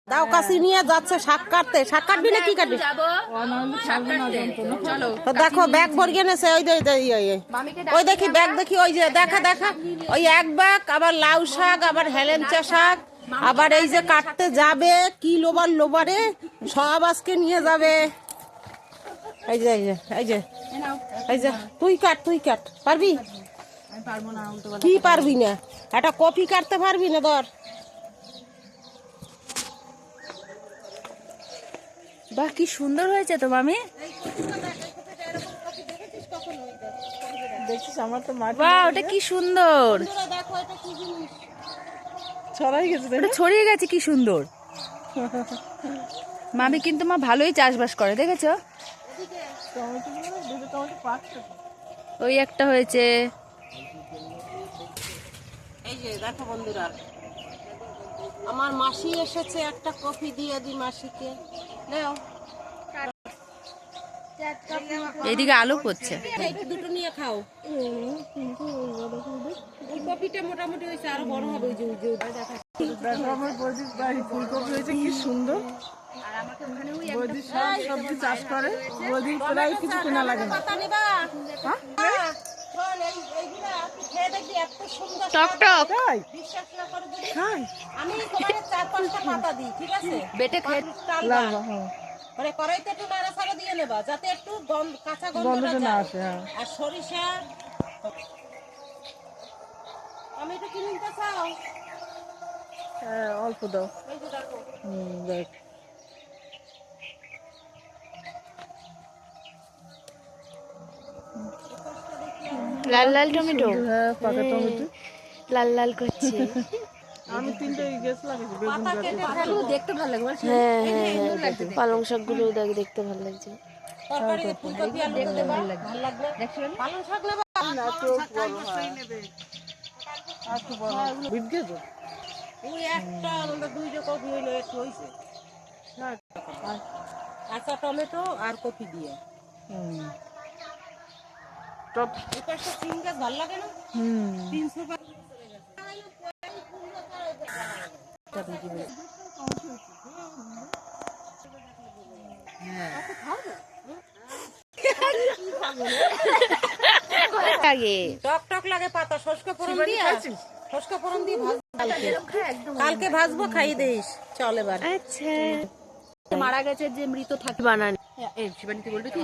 দাও কাশি নিয়ে যাচ্ছে শাক কাটতে। শাক কাটবি না কি কাটবি? তো দেখো ব্যাগ ভরিয়ে নেছে। ওই দেখি ব্যাগ দেখি, ওই যে দেখা দেখা ওই এক ব্যাগ, আবার লাউ শাক, আবার হেলেঞ্চা শাক, আবার এই যে কাটতে যাবে কি লোবার লোবারে সব আজকে নিয়ে যাবে। এই যে এই যে এই যে এই যে তুই কাট পারবি? কি পারবি না? একটা কপি কাটতে পারবি না? ধর। বাহ, কি সুন্দর হয়েছে তো মামি। দেখছিস আমার তো মাটি। বাহ, ওটা কি সুন্দর দেখো এটা কি জিনিস ছড়াই গেছে। ওটা ছড়িয়ে গেছে, কি সুন্দর। মামি কিন্তু মা ভালোই চাষবাস করে, দেখেছো? ওই একটা হয়েছে। এই যে দেখো বন্ধুরা, আমার মাসি এসেছে, একটা কফি দিয়ে দি মাসিকে। নাও এদিকে আলো পড়ছে। এইটা দুটো নিয়ে খাও। ওই কফিটা মোটামুটি হয়েছে, আরো বড় হবে। ওই যে দেখো আমার বৌদির বাড়ি ফুলকপি হয়েছে, কি সুন্দর। বৌদি সব সবজি চাষ করে। বৌদির প্রায় কিছু কেনা লাগে না। টক টক আমি তোমার 4-5টা পাতা দিই, ঠিক আছে? বেটে খেয়ে মানে কড়াইতে একটু নাড়াচাড়া দিয়ে নেবা, যাতে একটু কাঁচা গন্ধটা না আসে। আর সরিষা আমি একটু কি নিতে চাও? হ্যাঁ, অল্প দাও। এই যে দেখো। দেখ লাল লাল টমেটো। হ্যাঁ, পাকা টমেটো লাল লাল করছে। আমি 3টে গাছ লাগিয়েছি। বেগুন গাছ দেখতে ভালো লাগে। হ্যাঁ হ্যাঁ, পালং শাক গুলো দেখতে ভালো লাগছে। তরকারি ফুলকপি আলু তো দেবা, ভালো লাগবে। পালং শাক নেবা না? তো নেবে আর তো বড় বিট গেছে। ওই একটা আমাদের 2টা কপি হইলো, একটু হইছে। কাঁচা টমেটো আর কপি দিয়ে। টপ এটা একটা সিম গাছ ভালো লাগে না? 300 টাকা টক টক লাগে পাতা। সরষে ফোড়ন দিয়ে কালকে ভাজবো, খাইয়ে দিস। চল এবার। আচ্ছা, মারা গেছে যে মৃত থাকে বানানি। শিবানী তুই বলবি কি?